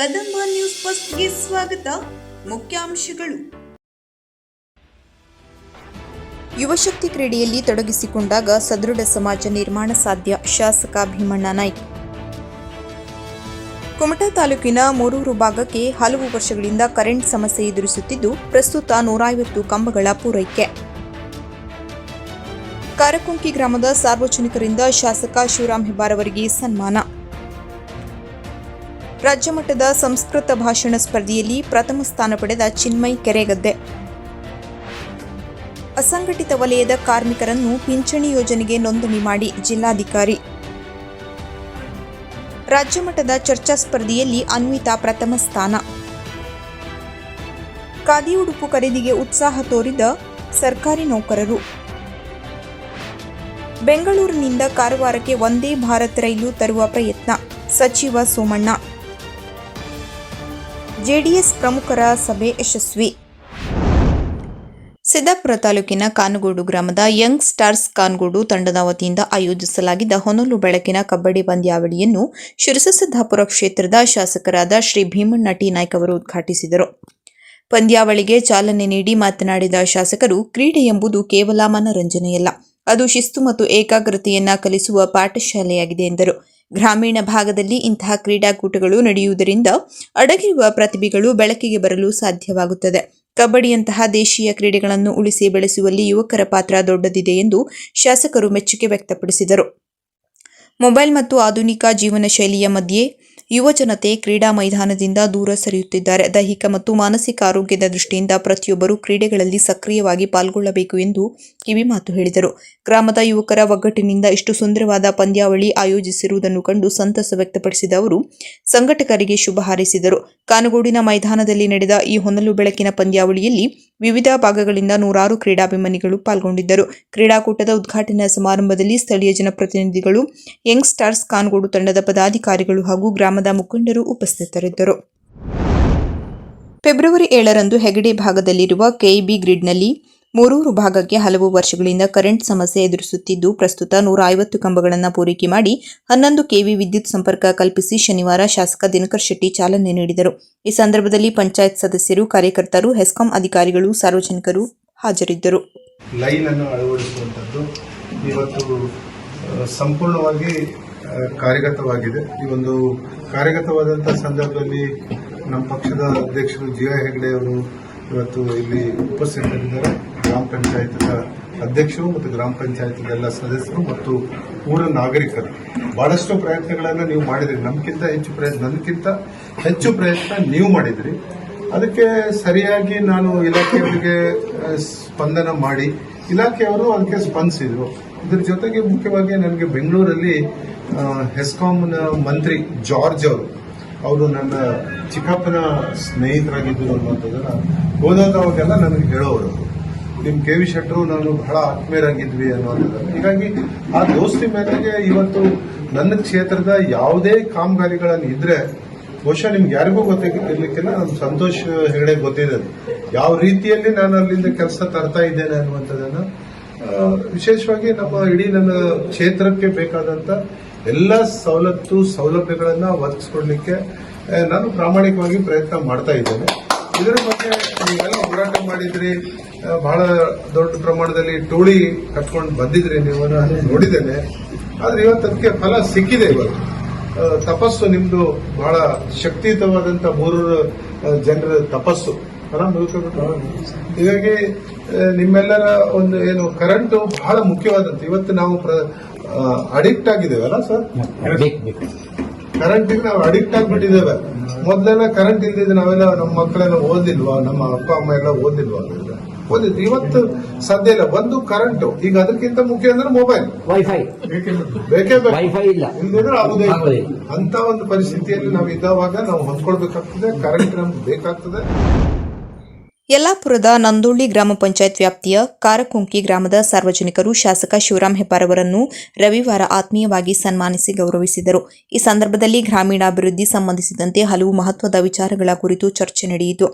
Kadamba news ಫಸ್ಟ್ಗೆ ಸ್ವಾಗತ. ಮುಖ್ಯಾಂಶಗಳು. ಯುವಶಕ್ತಿ ಕ್ರೀಡೆಯಲ್ಲಿ ತೊಡಗಿಸಿಕೊಂಡಾಗ ಸದೃಢ ಸಮಾಜ ನಿರ್ಮಾಣ ಸಾಧ್ಯ, ಶಾಸಕ ಭೀಮಣ್ಣ ನಾಯ್ಕ. ಕುಮಟಾ ತಾಲೂಕಿನ ಮೂರೂರು ಭಾಗಕ್ಕೆ ಹಲವು ವರ್ಷಗಳಿಂದ ಕರೆಂಟ್ ಸಮಸ್ಯೆ ಎದುರಿಸುತ್ತಿದ್ದು, ಪ್ರಸ್ತುತ 150 ಕಂಬಗಳ ಪೂರೈಕೆ. ಕಾರಕುಂಕಿ ಗ್ರಾಮದ ಸಾರ್ವಜನಿಕರಿಂದ ಶಾಸಕ ಶಿವರಾಮ್ ಹೆಬ್ಬಾರ್ ಅವರಿಗೆ ಸನ್ಮಾನ. ರಾಜ್ಯ ಮಟ್ಟದ ಸಂಸ್ಕೃತ ಭಾಷಣ ಸ್ಪರ್ಧೆಯಲ್ಲಿ ಪ್ರಥಮ ಸ್ಥಾನ ಪಡೆದ ಚಿನ್ಮಯ್ ಕೆರೆಗದ್ದೆ. ಅಸಂಘಟಿತ ವಲಯದ ಕಾರ್ಮಿಕರನ್ನು ಪಿಂಚಣಿ ಯೋಜನೆಗೆ ನೋಂದಣಿ ಮಾಡಿ ಜಿಲ್ಲಾಧಿಕಾರಿ. ರಾಜ್ಯ ಮಟ್ಟದ ಚರ್ಚಾ ಸ್ಪರ್ಧೆಯಲ್ಲಿ ಅನ್ವಿತಾ ಪ್ರಥಮ ಸ್ಥಾನ. ಖಾದಿ ಉಡುಪು ಖರೀದಿಗೆ ಉತ್ಸಾಹ ತೋರಿದ ಸರ್ಕಾರಿ ನೌಕರರು. ಬೆಂಗಳೂರಿನಿಂದ ಕಾರವಾರಕ್ಕೆ ವಂದೇ ಭಾರತ್ ರೈಲು ತರುವ ಪ್ರಯತ್ನ, ಸಚಿವ ಸೋಮಣ್ಣ. ಜೆಡಿಎಸ್ ಪ್ರಮುಖರ ಸಭೆ ಯಶಸ್ವಿ. ಸಿದ್ದಾಪುರ ತಾಲೂಕಿನ ಕಾನಗೋಡು ಗ್ರಾಮದ ಯಂಗ್ ಸ್ಟಾರ್ಸ್ ಕಾನಗೋಡು ತಂಡದ ವತಿಯಿಂದ ಆಯೋಜಿಸಲಾಗಿದ್ದ ಹೊನಲು ಬೆಳಕಿನ ಕಬಡ್ಡಿ ಪಂದ್ಯಾವಳಿಯನ್ನು ಶಿರಸಿದ್ದಾಪುರ ಕ್ಷೇತ್ರದ ಶಾಸಕರಾದ ಶ್ರೀ ಭೀಮಣ್ಣ ಟಿ ನಾಯ್ಕ ಅವರು ಉದ್ಘಾಟಿಸಿದರು. ಪಂದ್ಯಾವಳಿಗೆ ಚಾಲನೆ ನೀಡಿ ಮಾತನಾಡಿದ ಶಾಸಕರು, ಕ್ರೀಡೆ ಎಂಬುದು ಕೇವಲ ಮನರಂಜನೆಯಲ್ಲ, ಅದು ಶಿಸ್ತು ಮತ್ತು ಏಕಾಗ್ರತೆಯನ್ನ ಕಲಿಸುವ ಪಾಠಶಾಲೆಯಾಗಿದೆ ಎಂದರು. ಗ್ರಾಮೀಣ ಭಾಗದಲ್ಲಿ ಇಂತಹ ಕ್ರೀಡಾಕೂಟಗಳು ನಡೆಯುವುದರಿಂದ ಅಡಗಿರುವ ಪ್ರತಿಭೆಗಳು ಬೆಳಕಿಗೆ ಬರಲು ಸಾಧ್ಯವಾಗುತ್ತದೆ. ಕಬಡ್ಡಿಯಂತಹ ದೇಶೀಯ ಕ್ರೀಡೆಗಳನ್ನು ಉಳಿಸಿ ಬೆಳೆಸುವಲ್ಲಿ ಯುವಕರ ಪಾತ್ರ ದೊಡ್ಡದಿದೆ ಎಂದು ಶಾಸಕರು ಮೆಚ್ಚುಗೆ ವ್ಯಕ್ತಪಡಿಸಿದರು. ಮೊಬೈಲ್ ಮತ್ತು ಆಧುನಿಕ ಜೀವನ ಶೈಲಿಯ ಮಧ್ಯೆ ಯುವ ಜನತೆ ಕ್ರೀಡಾ ಮೈದಾನದಿಂದ ದೂರ ಸರಿಯುತ್ತಿದ್ದಾರೆ. ದೈಹಿಕ ಮತ್ತು ಮಾನಸಿಕ ಆರೋಗ್ಯದ ದೃಷ್ಟಿಯಿಂದ ಪ್ರತಿಯೊಬ್ಬರೂ ಕ್ರೀಡೆಗಳಲ್ಲಿ ಸಕ್ರಿಯವಾಗಿ ಪಾಲ್ಗೊಳ್ಳಬೇಕು ಎಂದು ಕಿವಿಮಾತು ಹೇಳಿದರು. ಗ್ರಾಮದ ಯುವಕರ ಒಗ್ಗಟ್ಟಿನಿಂದ ಇಷ್ಟು ಸುಂದರವಾದ ಪಂದ್ಯಾವಳಿ ಆಯೋಜಿಸಿರುವುದನ್ನು ಕಂಡು ಸಂತಸ ವ್ಯಕ್ತಪಡಿಸಿದ ಅವರು ಸಂಘಟಕರಿಗೆ ಶುಭ ಹಾರೈಸಿದರು. ಕಾನಗೋಡಿನ ಮೈದಾನದಲ್ಲಿ ನಡೆದ ಈ ಹೊನಲು ಬೆಳಕಿನ ಪಂದ್ಯಾವಳಿಯಲ್ಲಿ ವಿವಿಧ ಭಾಗಗಳಿಂದ ನೂರಾರು ಕ್ರೀಡಾಭಿಮಾನಿಗಳು ಪಾಲ್ಗೊಂಡಿದ್ದರು. ಕ್ರೀಡಾಕೂಟದ ಉದ್ಘಾಟನಾ ಸಮಾರಂಭದಲ್ಲಿ ಸ್ಥಳೀಯ ಜನಪ್ರತಿನಿಧಿಗಳು, ಯಂಗ್ ಸ್ಟಾರ್ಸ್ ಕಾನಗೋಡು ತಂಡದ ಪದಾಧಿಕಾರಿಗಳು ಹಾಗೂ ಗ್ರಾಮದ ಮುಖಂಡರು ಉಪಸ್ಥಿತರಿದ್ದರು. ಫೆಬ್ರವರಿ 7ರಂದು ಹೆಗಡೆ ಭಾಗದಲ್ಲಿರುವ ಕೆಇಬಿ ಗ್ರಿಡ್ನಲ್ಲಿ ಮೂರೂರು ಭಾಗಕ್ಕೆ ಹಲವು ವರ್ಷಗಳಿಂದ ಕರೆಂಟ್ ಸಮಸ್ಯೆ ಎದುರಿಸುತ್ತಿದ್ದು, ಪ್ರಸ್ತುತ 150 ಕಂಬಗಳನ್ನು ಪೂರೈಕೆ ಮಾಡಿ 11 ಕೆವಿ ವಿದ್ಯುತ್ ಸಂಪರ್ಕ ಕಲ್ಪಿಸಿ ಶನಿವಾರ ಶಾಸಕ ದಿನಕರ್ ಶೆಟ್ಟಿ ಚಾಲನೆ ನೀಡಿದರು. ಈ ಸಂದರ್ಭದಲ್ಲಿ ಪಂಚಾಯತ್ ಸದಸ್ಯರು, ಕಾರ್ಯಕರ್ತರು, ಹೆಸ್ಕಾಂ ಅಧಿಕಾರಿಗಳು, ಸಾರ್ವಜನಿಕರು ಹಾಜರಿದ್ದರು. ಲೈನ್ ಅನ್ನು ಅಳವಡಿಸುವಂಥದ್ದು ಇವತ್ತು ಸಂಪೂರ್ಣವಾಗಿ ಕಾರ್ಯಗತವಾಗಿದೆ. ಈ ಒಂದು ಕಾರ್ಯಗತವಾದಂಥ ಸಂದರ್ಭದಲ್ಲಿ ನಮ್ಮ ಪಕ್ಷದ ಅಧ್ಯಕ್ಷರು ಜಿ.ಐ. ಹೆಗ್ಡೆ ಅವರು ಇವತ್ತು ಇಲ್ಲಿ ಉಪಸ್ಥಿತರಿದ್ದಾರೆ. ಗ್ರಾಮ ಪಂಚಾಯತ್ ಅಧ್ಯಕ್ಷರು ಮತ್ತು ಗ್ರಾಮ ಪಂಚಾಯತ್ ಎಲ್ಲ ಸದಸ್ಯರು ಮತ್ತು ಊರ ನಾಗರಿಕರು ಬಹಳಷ್ಟು ಪ್ರಯತ್ನಗಳನ್ನು ನೀವು ಮಾಡಿದ್ರಿ. ನನಗಿಂತ ಹೆಚ್ಚು ಪ್ರಯತ್ನ ನೀವು ಮಾಡಿದ್ರಿ. ಅದಕ್ಕೆ ಸರಿಯಾಗಿ ನಾನು ಇಲಾಖೆಯವರಿಗೆ ಸ್ಪಂದನ ಮಾಡಿ ಇಲಾಖೆಯವರು ಅದಕ್ಕೆ ಸ್ಪಂದಿಸಿದ್ರು. ಇದರ ಜೊತೆಗೆ ಮುಖ್ಯವಾಗಿ ನನಗೆ ಬೆಂಗಳೂರಲ್ಲಿ ಹೆಸ್ಕಾಂನ ಮಂತ್ರಿ ಜಾರ್ಜ್ ಅವರು ನನ್ನ ಚಿಕ್ಕಪ್ಪನ ಸ್ನೇಹಿತರಾಗಿದ್ದರು ಅನ್ನುವಂಥದ್ದನ್ನ ಹೋದಾದವಾಗೆಲ್ಲ ನನಗೆ ಹೇಳೋರು, ನಿಮ್ಮ ಕೆ.ವಿ. ಶೆಟ್ಟರು ನಾನು ಬಹಳ ಆತ್ಮೀಯರಾಗಿದ್ವಿ ಅನ್ನುವಂಥದ್ದನ್ನು. ಹೀಗಾಗಿ ಆ ದೋಸ್ತಿ ಮೇರೆಗೆ ಇವತ್ತು ನನ್ನ ಕ್ಷೇತ್ರದ ಯಾವುದೇ ಕಾಮಗಾರಿಗಳನ್ನು ಇದ್ರೆ ಬಹುಶಃ ನಿಮ್ಗೆ ಯಾರಿಗೂ ಗೊತ್ತಿರ್ಲಿಕ್ಕಿಲ್ಲ, ನಮ್ಮ ಸಂತೋಷ್ ಹೆಗಡೆ ಗೊತ್ತಿದೆ ಯಾವ ರೀತಿಯಲ್ಲಿ ನಾನು ಅಲ್ಲಿಂದ ಕೆಲಸ ತರ್ತಾ ಇದ್ದೇನೆ ಅನ್ನುವಂಥದ್ದನ್ನ. ವಿಶೇಷವಾಗಿ ನನ್ನ ಕ್ಷೇತ್ರಕ್ಕೆ ಬೇಕಾದಂತ ಎಲ್ಲ ಸೌಲಭ್ಯಗಳನ್ನ ಒದಗಿಸ್ಕೊಡ್ಲಿಕ್ಕೆ ನಾನು ಪ್ರಾಮಾಣಿಕವಾಗಿ ಪ್ರಯತ್ನ ಮಾಡ್ತಾ ಇದ್ದೇನೆ. ಇದರ ಬಗ್ಗೆ ನೀವೆಲ್ಲ ಹೋರಾಟ ಮಾಡಿದ್ರಿ, ಬಹಳ ದೊಡ್ಡ ಪ್ರಮಾಣದಲ್ಲಿ ಟೋಳಿ ಕಟ್ಕೊಂಡು ಬಂದಿದ್ರಿ, ನೀವು ನೋಡಿದ್ದೇನೆ. ಆದ್ರೆ ಇವತ್ತು ಅದಕ್ಕೆ ಫಲ ಸಿಕ್ಕಿದೆ. ಇವತ್ತು ತಪಸ್ಸು ನಿಮ್ದು ಬಹಳ ಶಕ್ತಿಯುತವಾದಂತ 3 ಜನರ ತಪಸ್ಸು ಹೀಗಾಗಿ ನಿಮ್ಮೆಲ್ಲರ ಒಂದು ಏನು ಕರೆಂಟ್ ಬಹಳ ಮುಖ್ಯವಾದಂತ. ಇವತ್ತು ನಾವು ಅಡಿಕ್ಟ್ ಆಗಿದ್ದೇವಲ್ಲ ಸರ್, ಕರೆಂಟಿಗೆ ನಾವು ಅಡಿಕ್ಟ್ ಆಗಿಬಿಟ್ಟಿದ್ದೇವೆ. ಮೊದಲೆಲ್ಲ ಕರೆಂಟ್ ಇಲ್ದಿದ್ರೆ ನಾವೆಲ್ಲ ನಮ್ಮ ಮಕ್ಕಳೆಲ್ಲ ಓದಿಲ್ವಾ, ನಮ್ಮ ಅಪ್ಪ ಅಮ್ಮ ಎಲ್ಲ ಓದಿಲ್ವಾ? ಓದಿದ್ರು. ಇವತ್ತು ಸಾಧ್ಯ ಇಲ್ಲ. ಒಂದು ಕರೆಂಟ್, ಈಗ ಅದಕ್ಕಿಂತ ಮುಖ್ಯ ಅಂದ್ರೆ ಮೊಬೈಲ್, ವೈಫೈ ಬೇಕೇ ಬೇಕು, ಇಲ್ಲದಿದ್ರೆ ಆಗುದೇ ಇಲ್ಲ. ಅಂತ ಒಂದು ಪರಿಸ್ಥಿತಿಯಲ್ಲಿ ನಾವು ಇದ್ದಾವಾಗ ನಾವು ಹೊಂದ್ಕೊಳ್ಬೇಕಾಗ್ತದೆ. ಕರೆಂಟ್ ನಮ್ಗೆ ಬೇಕಾಗ್ತದೆ. ಯಲ್ಲಾಪುರದ ನಂದೋಳಿ ಗ್ರಾಮ ಪಂಚಾಯತ್ ವ್ಯಾಪ್ತಿಯ ಕಾರಕುಂಕಿ ಗ್ರಾಮದ ಸಾರ್ವಜನಿಕರು ಶಾಸಕ ಶಿವರಾಮ್ ಹೆಬ್ಬಾರ್ ಅವರನ್ನು ರವಿವಾರ ಆತ್ಮೀಯವಾಗಿ ಸನ್ಮಾನಿಸಿ ಗೌರವಿಸಿದರು. ಈ ಸಂದರ್ಭದಲ್ಲಿ ಗ್ರಾಮೀಣಾಭಿವೃದ್ಧಿ ಸಂಬಂಧಿಸಿದಂತೆ ಹಲವು ಮಹತ್ವದ ವಿಚಾರಗಳ ಕುರಿತು ಚರ್ಚೆ ನಡೆಯಿತು.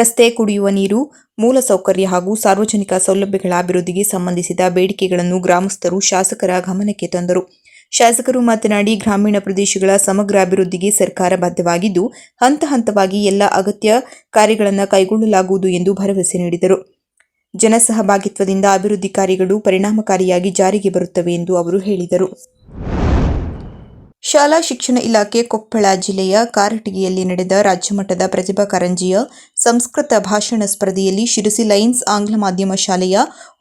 ರಸ್ತೆ, ಕುಡಿಯುವ ನೀರು, ಮೂಲಸೌಕರ್ಯ ಹಾಗೂ ಸಾರ್ವಜನಿಕ ಸೌಲಭ್ಯಗಳ ಅಭಿವೃದ್ಧಿಗೆ ಸಂಬಂಧಿಸಿದ ಬೇಡಿಕೆಗಳನ್ನು ಗ್ರಾಮಸ್ಥರು ಶಾಸಕರ ಗಮನಕ್ಕೆ ತಂದರು. ಶಾಸಕರು ಮಾತನಾಡಿ, ಗ್ರಾಮೀಣ ಪ್ರದೇಶಗಳ ಸಮಗ್ರ ಅಭಿವೃದ್ಧಿಗೆ ಸರ್ಕಾರ ಬದ್ಧವಾಗಿದ್ದು, ಹಂತ ಹಂತವಾಗಿ ಎಲ್ಲ ಅಗತ್ಯ ಕಾರ್ಯಗಳನ್ನು ಕೈಗೊಳ್ಳಲಾಗುವುದು ಎಂದು ಭರವಸೆ ನೀಡಿದರು. ಜನಸಹಭಾಗಿತ್ವದಿಂದ ಅಭಿವೃದ್ಧಿ ಕಾರ್ಯಗಳು ಪರಿಣಾಮಕಾರಿಯಾಗಿ ಜಾರಿಗೆ ಬರುತ್ತವೆ ಎಂದು ಅವರು ಹೇಳಿದರು. ಶಾಲಾ ಶಿಕ್ಷಣ ಇಲಾಖೆ ಕೊಪ್ಪಳ ಜಿಲ್ಲೆಯ ಕಾರಟಗಿಯಲ್ಲಿ ನಡೆದ ರಾಜ್ಯಮಟ್ಟದ ಪ್ರತಿಭಾ ಕಾರಂಜಿಯ ಸಂಸ್ಕೃತ ಭಾಷಣ ಸ್ಪರ್ಧೆಯಲ್ಲಿ ಶಿರಸಿ ಲಯನ್ಸ್ ಆಂಗ್ಲ ಮಾಧ್ಯಮ ಶಾಲೆಯ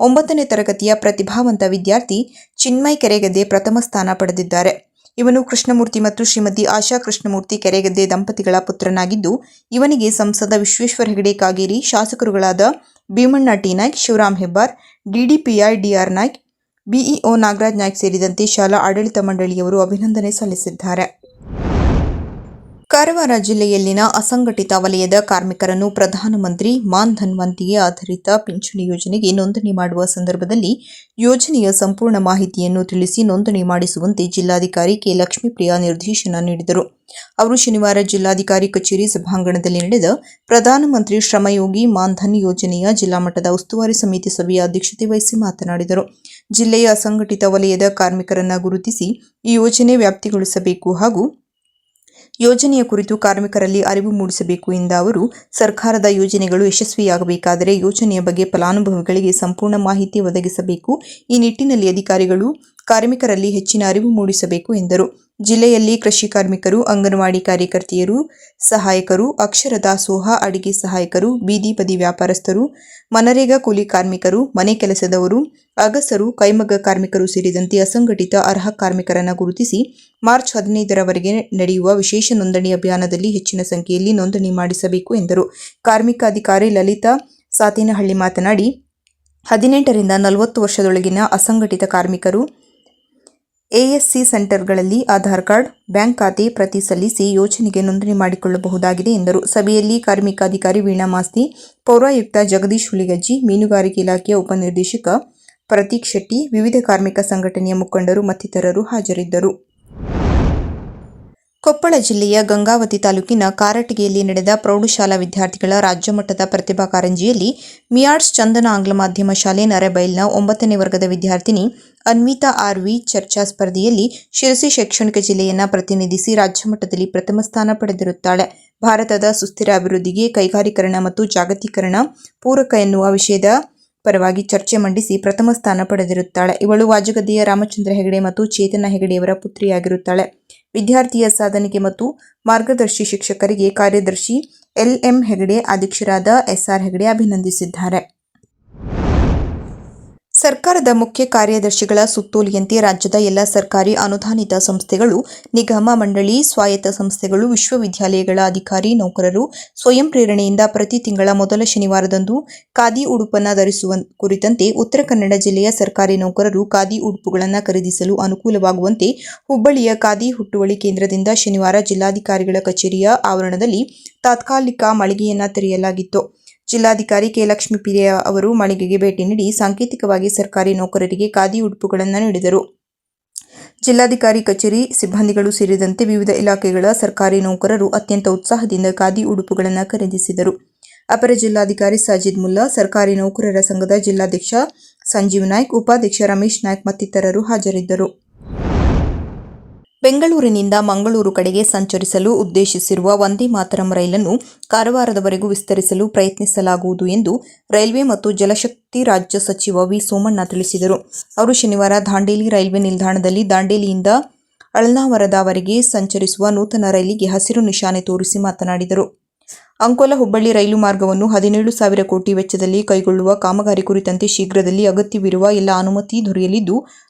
9ನೇ ತರಗತಿಯ ಪ್ರತಿಭಾವಂತ ವಿದ್ಯಾರ್ಥಿ ಚಿನ್ಮಯ್ ಕೆರೆಗದ್ದೆ ಪ್ರಥಮ ಸ್ಥಾನ ಪಡೆದಿದ್ದಾರೆ. ಇವನು ಕೃಷ್ಣಮೂರ್ತಿ ಮತ್ತು ಶ್ರೀಮತಿ ಆಶಾ ಕೃಷ್ಣಮೂರ್ತಿ ಕೆರೆಗದ್ದೆ ದಂಪತಿಗಳ ಪುತ್ರನಾಗಿದ್ದು, ಇವನಿಗೆ ಸಂಸದ ವಿಶ್ವೇಶ್ವರ ಹೆಗಡೆ ಕಾಗೇರಿ, ಶಾಸಕರುಗಳಾದ Bheemanna T Naik, Shivaram Hebbar, DDPI DR Naik, BEO Nagaraj Naik ಸೇರಿದಂತೆ ಶಾಲಾ ಆಡಳಿತ ಮಂಡಳಿಯವರು ಅಭಿನಂದನೆ ಸಲ್ಲಿಸಿದ್ದಾರೆ. ಕಾರವಾರ ಜಿಲ್ಲೆಯಲ್ಲಿನ ಅಸಂಘಟಿತ ವಲಯದ ಕಾರ್ಮಿಕರನ್ನು ಪ್ರಧಾನಮಂತ್ರಿ ಮಾನ್ ಧನ್ ವಂತಿಗೆ ಆಧಾರಿತ ಪಿಂಚಣಿ ಯೋಜನೆಗೆ ನೋಂದಣಿ ಮಾಡುವ ಸಂದರ್ಭದಲ್ಲಿ ಯೋಜನೆಯ ಸಂಪೂರ್ಣ ಮಾಹಿತಿಯನ್ನು ತಿಳಿಸಿ ನೋಂದಣಿ ಮಾಡಿಸುವಂತೆ ಜಿಲ್ಲಾಧಿಕಾರಿ ಕೆ. ಲಕ್ಷ್ಮೀಪ್ರಿಯಾ ನಿರ್ದೇಶನ ನೀಡಿದರು. ಅವರು ಶನಿವಾರ ಜಿಲ್ಲಾಧಿಕಾರಿ ಕಚೇರಿ ಸಭಾಂಗಣದಲ್ಲಿ ನಡೆದ ಪ್ರಧಾನಮಂತ್ರಿ ಶ್ರಮಯೋಗಿ ಮಾನ್ ಧನ್ ಯೋಜನೆಯ ಜಿಲ್ಲಾ ಮಟ್ಟದ ಉಸ್ತುವಾರಿ ಸಮಿತಿ ಸಭೆಯ ಅಧ್ಯಕ್ಷತೆ ವಹಿಸಿ ಮಾತನಾಡಿದರು. ಜಿಲ್ಲೆಯ ಅಸಂಘಟಿತ ವಲಯದ ಕಾರ್ಮಿಕರನ್ನು ಗುರುತಿಸಿ ಈ ಯೋಜನೆ ವ್ಯಾಪ್ತಿಗೊಳಿಸಬೇಕು ಹಾಗೂ ಯೋಜನೆಯ ಕುರಿತು ಕಾರ್ಮಿಕರಲ್ಲಿ ಅರಿವು ಮೂಡಿಸಬೇಕು ಎಂದ ಅವರು, ಸರ್ಕಾರದ ಯೋಜನೆಗಳು ಯಶಸ್ವಿಯಾಗಬೇಕಾದರೆ ಯೋಜನೆಯ ಬಗ್ಗೆ ಫಲಾನುಭವಿಗಳಿಗೆ ಸಂಪೂರ್ಣ ಮಾಹಿತಿ ಒದಗಿಸಬೇಕು. ಈ ನಿಟ್ಟಿನಲ್ಲಿ ಅಧಿಕಾರಿಗಳು ಕಾರ್ಮಿಕರಲ್ಲಿ ಹೆಚ್ಚಿನ ಅರಿವು ಮೂಡಿಸಬೇಕು ಎಂದರು. ಜಿಲ್ಲೆಯಲ್ಲಿ ಕೃಷಿ ಕಾರ್ಮಿಕರು, ಅಂಗನವಾಡಿ ಕಾರ್ಯಕರ್ತೆಯರು, ಸಹಾಯಕರು, ಅಕ್ಷರ ದಾಸೋಹ, ಅಡಿಗೆ ಸಹಾಯಕರು, ಬೀದಿ ಬದಿ ವ್ಯಾಪಾರಸ್ಥರು, ಮನರೇಗಾ ಕೂಲಿ ಕಾರ್ಮಿಕರು, ಮನೆ ಕೆಲಸದವರು, ಅಗಸರು, ಕೈಮಗ್ಗ ಕಾರ್ಮಿಕರು ಸೇರಿದಂತೆ ಅಸಂಘಟಿತ ಅರ್ಹ ಕಾರ್ಮಿಕರನ್ನು ಗುರುತಿಸಿ ಮಾರ್ಚ್ 15ರವರೆಗೆ ನಡೆಯುವ ವಿಶೇಷ ನೋಂದಣಿ ಅಭಿಯಾನದಲ್ಲಿ ಹೆಚ್ಚಿನ ಸಂಖ್ಯೆಯಲ್ಲಿ ನೋಂದಣಿ ಮಾಡಿಸಬೇಕು ಎಂದರು. ಕಾರ್ಮಿಕ ಅಧಿಕಾರಿ ಲಲಿತಾ ಸಾತೇನಹಳ್ಳಿ ಮಾತನಾಡಿ, 18ರಿಂದ 40 ವರ್ಷದೊಳಗಿನ ಅಸಂಘಟಿತ ಕಾರ್ಮಿಕರು ಎಎಸ್ಸಿ ಸೆಂಟರ್ಗಳಲ್ಲಿ ಆಧಾರ್ ಕಾರ್ಡ್, ಬ್ಯಾಂಕ್ ಖಾತೆ ಪ್ರತಿ ಸಲ್ಲಿಸಿ ಯೋಜನೆಗೆ ನೋಂದಣಿ ಮಾಡಿಕೊಳ್ಳಬಹುದಾಗಿದೆ ಎಂದರು. ಸಭೆಯಲ್ಲಿ ಕಾರ್ಮಿಕ ಅಧಿಕಾರಿ ವೀಣಾ ಮಾಸ್ತಿ, ಪೌರಾಯುಕ್ತ ಜಗದೀಶ್ ಹುಲಿಗಜ್ಜಿ, ಮೀನುಗಾರಿಕೆ ಇಲಾಖೆಯ ಉಪನಿರ್ದೇಶಕ ಪ್ರತೀಕ್ ಶೆಟ್ಟಿ, ವಿವಿಧ ಕಾರ್ಮಿಕ ಸಂಘಟನೆಯ ಮುಖಂಡರು ಮತ್ತಿತರರು ಹಾಜರಿದ್ದರು. ಕೊಪ್ಪಳ ಜಿಲ್ಲೆಯ ಗಂಗಾವತಿ ತಾಲೂಕಿನ ಕಾರಟಗಿಯಲ್ಲಿ ನಡೆದ ಪ್ರೌಢಶಾಲಾ ವಿದ್ಯಾರ್ಥಿಗಳ ರಾಜ್ಯಮಟ್ಟದ ಪ್ರತಿಭಾ ಕಾರಂಜಿಯಲ್ಲಿ ಮಿಯಾರ್ಡ್ಸ್ ಚಂದನ ಆಂಗ್ಲ ಮಾಧ್ಯಮ ಶಾಲೆ ನರೇಬೈಲ್ನ 9ನೇ ವರ್ಗದ ವಿದ್ಯಾರ್ಥಿನಿ ಅನ್ವಿತಾ ಆರ್.ವಿ. ಚರ್ಚಾ ಸ್ಪರ್ಧೆಯಲ್ಲಿ ಶಿರಸಿ ಶೈಕ್ಷಣಿಕ ಜಿಲ್ಲೆಯನ್ನು ಪ್ರತಿನಿಧಿಸಿ ರಾಜ್ಯಮಟ್ಟದಲ್ಲಿ ಪ್ರಥಮ ಸ್ಥಾನ ಪಡೆದಿರುತ್ತಾಳೆ. ಭಾರತದ ಸುಸ್ಥಿರ ಅಭಿವೃದ್ಧಿಗೆ ಕೈಗಾರೀಕರಣ ಮತ್ತು ಜಾಗತೀಕರಣ ಪೂರಕ ಎನ್ನುವ ವಿಷಯದ ಪರವಾಗಿ ಚರ್ಚೆ ಮಂಡಿಸಿ ಪ್ರಥಮ ಸ್ಥಾನ ಪಡೆದಿರುತ್ತಾಳೆ. ಇವಳು ವಾಜಗದ್ದೆಯ ರಾಮಚಂದ್ರ ಹೆಗಡೆ ಮತ್ತು ಚೇತನ ಹೆಗಡೆಯವರ ಪುತ್ರಿಯಾಗಿರುತ್ತಾಳೆ. ವಿದ್ಯಾರ್ಥಿಯ ಸಾಧನೆಗೆ ಮತ್ತು ಮಾರ್ಗದರ್ಶಿ ಶಿಕ್ಷಕರಿಗೆ ಕಾರ್ಯದರ್ಶಿ ಎಲ್.ಎಂ. ಹೆಗಡೆ, ಅಧ್ಯಕ್ಷರಾದ ಎಸ್.ಆರ್. ಹೆಗಡೆ ಅಭಿನಂದಿಸಿದ್ದಾರೆ. ಸರ್ಕಾರದ ಮುಖ್ಯ ಕಾರ್ಯದರ್ಶಿಗಳ ಸುತ್ತೋಲೆಯಂತೆ ರಾಜ್ಯದ ಎಲ್ಲ ಸರ್ಕಾರಿ ಅನುದಾನಿತ ಸಂಸ್ಥೆಗಳು, ನಿಗಮ ಮಂಡಳಿ, ಸ್ವಾಯತ್ತ ಸಂಸ್ಥೆಗಳು, ವಿಶ್ವವಿದ್ಯಾಲಯಗಳ ಅಧಿಕಾರಿ ನೌಕರರು ಸ್ವಯಂ ಪ್ರೇರಣೆಯಿಂದ ಪ್ರತಿ ತಿಂಗಳ ಮೊದಲ ಶನಿವಾರದಂದು ಖಾದಿ ಉಡುಪನ್ನು ಧರಿಸುವ ಕುರಿತಂತೆ ಉತ್ತರ ಕನ್ನಡ ಜಿಲ್ಲೆಯ ಸರ್ಕಾರಿ ನೌಕರರು ಖಾದಿ ಉಡುಪುಗಳನ್ನು ಖರೀದಿಸಲು ಅನುಕೂಲವಾಗುವಂತೆ ಹುಬ್ಬಳ್ಳಿಯ ಖಾದಿ ಹುಟ್ಟುವಳಿ ಕೇಂದ್ರದಿಂದ ಶನಿವಾರ ಜಿಲ್ಲಾಧಿಕಾರಿಗಳ ಕಚೇರಿಯ ಆವರಣದಲ್ಲಿ ತಾತ್ಕಾಲಿಕ ಮಳಿಗೆಯನ್ನು ತೆರೆಯಲಾಗಿತ್ತು. ಜಿಲ್ಲಾಧಿಕಾರಿ ಕೆ. ಲಕ್ಷ್ಮೀಪ್ರಿಯಾ ಅವರು ಮಳಿಗೆಗೆ ಭೇಟಿ ನೀಡಿ ಸಾಂಕೇತಿಕವಾಗಿ ಸರ್ಕಾರಿ ನೌಕರರಿಗೆ ಖಾದಿ ಉಡುಪುಗಳನ್ನು ನೀಡಿದರು. ಜಿಲ್ಲಾಧಿಕಾರಿ ಕಚೇರಿ ಸಿಬ್ಬಂದಿಗಳು ಸೇರಿದಂತೆ ವಿವಿಧ ಇಲಾಖೆಗಳ ಸರ್ಕಾರಿ ನೌಕರರು ಅತ್ಯಂತ ಉತ್ಸಾಹದಿಂದ ಖಾದಿ ಉಡುಪುಗಳನ್ನು ಖರೀದಿಸಿದರು. ಅಪರ ಜಿಲ್ಲಾಧಿಕಾರಿ ಸಾಜಿದ್ ಮುಲ್ಲಾ, ಸರ್ಕಾರಿ ನೌಕರರ ಸಂಘದ ಜಿಲ್ಲಾಧ್ಯಕ್ಷ ಸಂಜೀವ್ ನಾಯ್ಕ್, ಉಪಾಧ್ಯಕ್ಷ ರಮೇಶ್ ನಾಯ್ಕ್ ಮತ್ತಿತರರು ಹಾಜರಿದ್ದರು. ಬೆಂಗಳೂರಿನಿಂದ ಮಂಗಳೂರು ಕಡೆಗೆ ಸಂಚರಿಸಲು ಉದ್ದೇಶಿಸಿರುವ ವಂದೇ ಮಾತರಂ ರೈಲನ್ನು ಕಾರವಾರದವರೆಗೂ ವಿಸ್ತರಿಸಲು ಪ್ರಯತ್ನಿಸಲಾಗುವುದು ಎಂದು ರೈಲ್ವೆ ಮತ್ತು ಜಲಶಕ್ತಿ ರಾಜ್ಯ ಸಚಿವ ವಿ. ಸೋಮಣ್ಣ ತಿಳಿಸಿದರು. ಅವರು ಶನಿವಾರ ದಾಂಡೇಲಿ ರೈಲ್ವೆ ನಿಲ್ದಾಣದಲ್ಲಿ ದಾಂಡೇಲಿಯಿಂದ ಅಳ್ನಾವರದವರೆಗೆ ಸಂಚರಿಸುವ ನೂತನ ರೈಲಿಗೆ ಹಸಿರು ನಿಶಾನೆ ತೋರಿಸಿ ಮಾತನಾಡಿದರು. ಅಂಕೋಲ ಹುಬ್ಬಳ್ಳಿ ರೈಲು ಮಾರ್ಗವನ್ನು 17,000 ಕೋಟಿ ವೆಚ್ಚದಲ್ಲಿ ಕೈಗೊಳ್ಳುವ ಕಾಮಗಾರಿ ಕುರಿತಂತೆ ಶೀಘ್ರದಲ್ಲಿ ಅಗತ್ಯವಿರುವ ಎಲ್ಲ ಅನುಮತಿ ದೊರೆಯಲಿದ್ದು,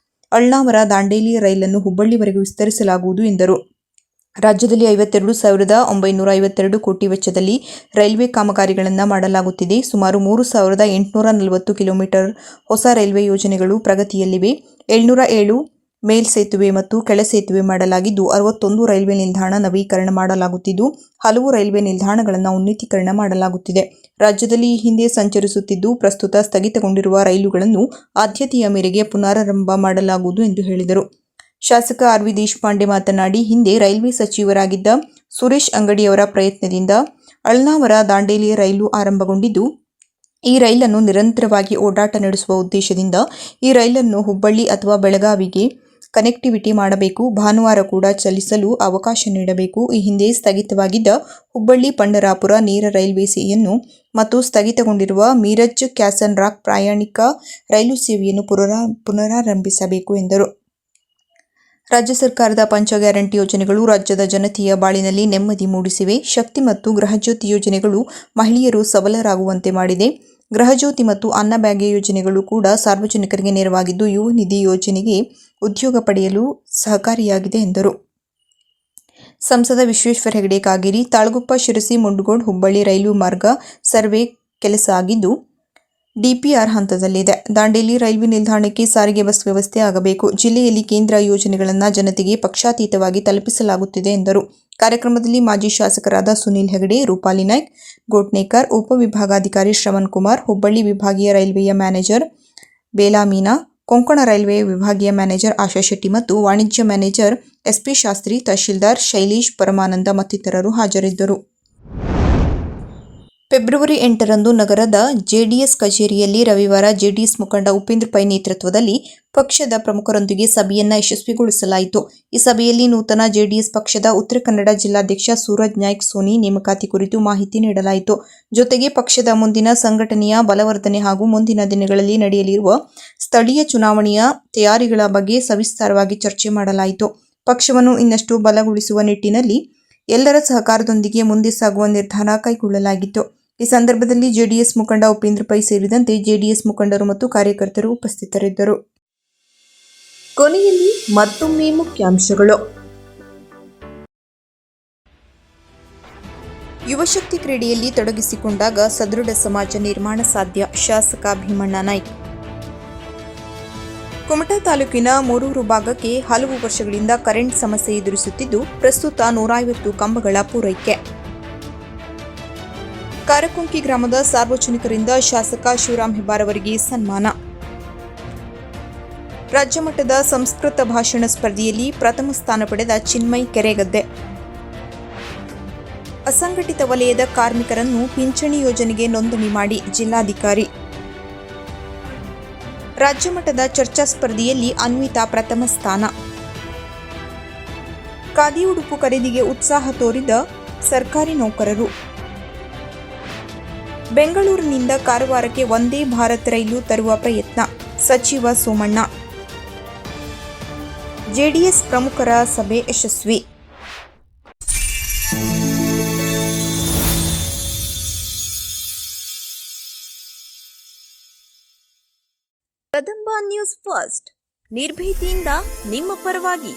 ಅಳ್ನಾವರ ದಾಂಡೇಲಿ ರೈಲನ್ನು ಹುಬ್ಬಳ್ಳಿವರೆಗೂ ವಿಸ್ತರಿಸಲಾಗುವುದು ಎಂದರು. ರಾಜ್ಯದಲ್ಲಿ 52,952 ಕೋಟಿ ವೆಚ್ಚದಲ್ಲಿ ರೈಲ್ವೆ ಕಾಮಗಾರಿಗಳನ್ನು ಮಾಡಲಾಗುತ್ತಿದೆ. ಸುಮಾರು 3,840 ಕಿಲೋಮೀಟರ್ ಹೊಸ ರೈಲ್ವೆ ಯೋಜನೆಗಳು ಪ್ರಗತಿಯಲ್ಲಿವೆ. 707 ಮೇಲ್ಸೇತುವೆ ಮತ್ತು ಕೆಳಸೇತುವೆ ಮಾಡಲಾಗಿದ್ದು, 61 ರೈಲ್ವೆ ನಿಲ್ದಾಣ ನವೀಕರಣ ಮಾಡಲಾಗುತ್ತಿದ್ದು, ಹಲವು ರೈಲ್ವೆ ನಿಲ್ದಾಣಗಳನ್ನು ಉನ್ನತೀಕರಣ ಮಾಡಲಾಗುತ್ತಿದೆ. ರಾಜ್ಯದಲ್ಲಿ ಈ ಹಿಂದೆ ಸಂಚರಿಸುತ್ತಿದ್ದು, ಪ್ರಸ್ತುತ ಸ್ಥಗಿತಗೊಂಡಿರುವ ರೈಲುಗಳನ್ನು ಆದ್ಯತೆಯ ಮೇರೆಗೆ ಪುನರಾರಂಭ ಮಾಡಲಾಗುವುದು ಎಂದು ಹೇಳಿದರು. ಶಾಸಕ ಆರ್. ವಿ. ದೇಶಪಾಂಡೆ ಮಾತನಾಡಿ, ಹಿಂದೆ ರೈಲ್ವೆ ಸಚಿವರಾಗಿದ್ದ ಸುರೇಶ್ ಅಂಗಡಿಯವರ ಪ್ರಯತ್ನದಿಂದ ಅಳ್ನಾವರ ದಾಂಡೇಲಿ ರೈಲು ಆರಂಭಗೊಂಡಿದ್ದು, ಈ ರೈಲನ್ನು ನಿರಂತರವಾಗಿ ಓಡಾಟ ನಡೆಸುವ ಉದ್ದೇಶದಿಂದ ಈ ರೈಲನ್ನು ಹುಬ್ಬಳ್ಳಿ ಅಥವಾ ಬೆಳಗಾವಿಗೆ ಕನೆಕ್ಟಿವಿಟಿ ಮಾಡಬೇಕು. ಭಾನುವಾರ ಕೂಡ ಚಲಿಸಲು ಅವಕಾಶ ನೀಡಬೇಕು. ಈ ಹಿಂದೆ ಸ್ಥಗಿತವಾಗಿದ್ದ ಹುಬ್ಬಳ್ಳಿ ಪಂಢರಾಪುರ ನೇರ ರೈಲ್ವೆ ಸೇವೆಯನ್ನು ಮತ್ತು ಸ್ಥಗಿತಗೊಂಡಿರುವ ಮೀರಜ್ ಕ್ಯಾಸನ್ ರಾಕ್ ಪ್ರಯಾಣಿಕ ರೈಲು ಸೇವೆಯನ್ನು ಪುನರಾರಂಭಿಸಬೇಕು ಎಂದರು. ರಾಜ್ಯ ಸರ್ಕಾರದ ಪಂಚ ಗ್ಯಾರಂಟಿ ಯೋಜನೆಗಳು ರಾಜ್ಯದ ಜನತೆಯ ಬಾಳಿನಲ್ಲಿ ನೆಮ್ಮದಿ ಮೂಡಿಸಿವೆ. ಶಕ್ತಿ ಮತ್ತು ಗೃಹಜ್ಯೋತಿ ಯೋಜನೆಗಳು ಮಹಿಳೆಯರು ಸಬಲರಾಗುವಂತೆ ಮಾಡಿದೆ. ಗೃಹಜ್ಯೋತಿ ಮತ್ತು ಅನ್ನಭಾಗ್ಯ ಯೋಜನೆಗಳು ಕೂಡ ಸಾರ್ವಜನಿಕರಿಗೆ ನೆರವಾಗಿದ್ದು ಯುವ ನಿಧಿ ಯೋಜನೆಗೆ ಉದ್ಯೋಗ ಪಡೆಯಲು ಸಹಕಾರಿಯಾಗಿದೆ ಎಂದರು. ಸಂಸದ ವಿಶ್ವೇಶ್ವರ ಹೆಗಡೆ ಕಾಗೇರಿ ತಾಳಗುಪ್ಪ ಶಿರಸಿ ಮುಂಡಗೋಡ್ ಹುಬ್ಬಳ್ಳಿ ರೈಲು ಮಾರ್ಗ ಸರ್ವೆ ಕೆಲಸ ಆಗಿದ್ದು ಡಿಪಿಆರ್ ಹಂತದಲ್ಲಿದೆ. ದಾಂಡೇಲಿ ರೈಲ್ವೆ ನಿಲ್ದಾಣಕ್ಕೆ ಸಾರಿಗೆ ಬಸ್ ವ್ಯವಸ್ಥೆ ಆಗಬೇಕು. ಜಿಲ್ಲೆಯಲ್ಲಿ ಕೇಂದ್ರ ಯೋಜನೆಗಳನ್ನು ಜನತೆಗೆ ಪಕ್ಷಾತೀತವಾಗಿ ತಲುಪಿಸಲಾಗುತ್ತಿದೆ ಎಂದರು. ಕಾರ್ಯಕ್ರಮದಲ್ಲಿ ಮಾಜಿ ಶಾಸಕರಾದ ಸುನೀಲ್ ಹೆಗಡೆ, ರೂಪಾಲಿ ನಾಯ್ಕ್, ಗೋಟ್ನೇಕರ್, ಉಪವಿಭಾಗಾಧಿಕಾರಿ ಶ್ರವಣ್ ಕುಮಾರ್, ಹುಬ್ಬಳ್ಳಿ ವಿಭಾಗೀಯ ರೈಲ್ವೆಯ ಮ್ಯಾನೇಜರ್ ಬೇಲಾ ಮೀನಾ, ಕೊಂಕಣ ರೈಲ್ವೆ ವಿಭಾಗೀಯ ಮ್ಯಾನೇಜರ್ ಆಶಾ ಶೆಟ್ಟಿ ಮತ್ತು ವಾಣಿಜ್ಯ ಮ್ಯಾನೇಜರ್ ಎಸ್ಪಿ ಶಾಸ್ತ್ರಿ, ತಹಶೀಲ್ದಾರ್ ಶೈಲೇಶ್ ಪರಮಾನಂದ ಮತ್ತಿತರರು ಹಾಜರಿದ್ದರು. ಫೆಬ್ರವರಿ 8ರಂದು ನಗರದ ಜೆಡಿಎಸ್ ಕಚೇರಿಯಲ್ಲಿ ರವಿವಾರ ಜೆಡಿಎಸ್ ಮುಖಂಡ ಉಪೇಂದ್ರ ಪೈ ನೇತೃತ್ವದಲ್ಲಿ ಪಕ್ಷದ ಪ್ರಮುಖರೊಂದಿಗೆ ಸಭೆಯನ್ನು ಯಶಸ್ವಿಗೊಳಿಸಲಾಯಿತು. ಈ ಸಭೆಯಲ್ಲಿ ನೂತನ ಜೆಡಿಎಸ್ ಪಕ್ಷದ ಉತ್ತರ ಕನ್ನಡ ಜಿಲ್ಲಾಧ್ಯಕ್ಷ ಸೂರಜ್ ನಾಯ್ಕ್ ಸೋನಿ ನೇಮಕಾತಿ ಕುರಿತು ಮಾಹಿತಿ ನೀಡಲಾಯಿತು. ಜೊತೆಗೆ ಪಕ್ಷದ ಮುಂದಿನ ಸಂಘಟನೆಯ ಬಲವರ್ಧನೆ ಹಾಗೂ ಮುಂದಿನ ದಿನಗಳಲ್ಲಿ ನಡೆಯಲಿರುವ ಸ್ಥಳೀಯ ಚುನಾವಣೆಯ ತಯಾರಿಗಳ ಬಗ್ಗೆ ಸವಿಸ್ತಾರವಾಗಿ ಚರ್ಚೆ ಮಾಡಲಾಯಿತು. ಪಕ್ಷವನ್ನು ಇನ್ನಷ್ಟು ಬಲಗೊಳಿಸುವ ನಿಟ್ಟಿನಲ್ಲಿ ಎಲ್ಲರ ಸಹಕಾರದೊಂದಿಗೆ ಮುಂದೆ ಸಾಗುವ ನಿರ್ಧಾರ ಕೈಗೊಳ್ಳಲಾಗಿತ್ತು. ಈ ಸಂದರ್ಭದಲ್ಲಿ ಜೆಡಿಎಸ್ ಮುಖಂಡ ಉಪೇಂದ್ರ ಪೈ ಸೇರಿದಂತೆ ಜೆಡಿಎಸ್ ಮುಖಂಡರು ಮತ್ತು ಕಾರ್ಯಕರ್ತರು ಉಪಸ್ಥಿತರಿದ್ದರು. ಕೊನೆಯಲ್ಲಿ ಮತ್ತೊಮ್ಮೆ ಮುಖ್ಯಾಂಶಗಳು. ಯುವಶಕ್ತಿ ಕ್ರೀಡೆಯಲ್ಲಿ ತೊಡಗಿಸಿಕೊಂಡಾಗ ಸದೃಢ ಸಮಾಜ ನಿರ್ಮಾಣ ಸಾಧ್ಯ. ಶಾಸಕ ಭೀಮಣ್ಣ ನಾಯ್ಕ್. ಕುಮಟಾ ತಾಲೂಕಿನ ಮೂರೂರು ಭಾಗಕ್ಕೆ ಹಲವು ವರ್ಷಗಳಿಂದ ಕರೆಂಟ್ ಸಮಸ್ಯೆ ಎದುರಿಸುತ್ತಿದ್ದು ಪ್ರಸ್ತುತ 150 ಕಂಬಗಳ ಪೂರೈಕೆ. ಕಾರಕೊಂಕಿ ಗ್ರಾಮದ ಸಾರ್ವಜನಿಕರಿಂದ ಶಾಸಕ ಶಿವರಾಮ್ ಹೆಬ್ಬಾರ್ ಅವರಿಗೆ ಸನ್ಮಾನ. ರಾಜ್ಯ ಮಟ್ಟದ ಸಂಸ್ಕೃತ ಭಾಷಣ ಸ್ಪರ್ಧೆಯಲ್ಲಿ ಪ್ರಥಮ ಸ್ಥಾನ ಪಡೆದ ಚಿನ್ಮಯ್ ಕೆರೆಗದ್ದೆ. ಅಸಂಘಟಿತ ವಲಯದ ಕಾರ್ಮಿಕರನ್ನು ಪಿಂಚಣಿ ಯೋಜನೆಗೆ ನೋಂದಣಿ ಮಾಡಿ ಜಿಲ್ಲಾಧಿಕಾರಿ. ರಾಜ್ಯ ಮಟ್ಟದ ಚರ್ಚಾ ಸ್ಪರ್ಧೆಯಲ್ಲಿ ಅನ್ವಿತಾ ಪ್ರಥಮ ಸ್ಥಾನ. ಖಾದಿ ಉಡುಪು ಖರೀದಿಗೆ ಉತ್ಸಾಹ ತೋರಿದ ಸರ್ಕಾರಿ ನೌಕರರು. ಬೆಂಗಳೂರಿನಿಂದ ಕಾರವಾರಕ್ಕೆ ವಂದೇ ಭಾರತ್ ರೈಲು ತರುವ ಪ್ರಯತ್ನ. ಸಚಿವ ಸೋಮಣ್ಣ. ಜೆಡಿಎಸ್ ಪ್ರಮುಖರ ಸಭೆ ಯಶಸ್ವಿ. ಕದಂಬ ನ್ಯೂಸ್ ಫಸ್ಟ್, ನಿರ್ಭೀತಿಯಿಂದ ನಿಮ್ಮ ಪರವಾಗಿ.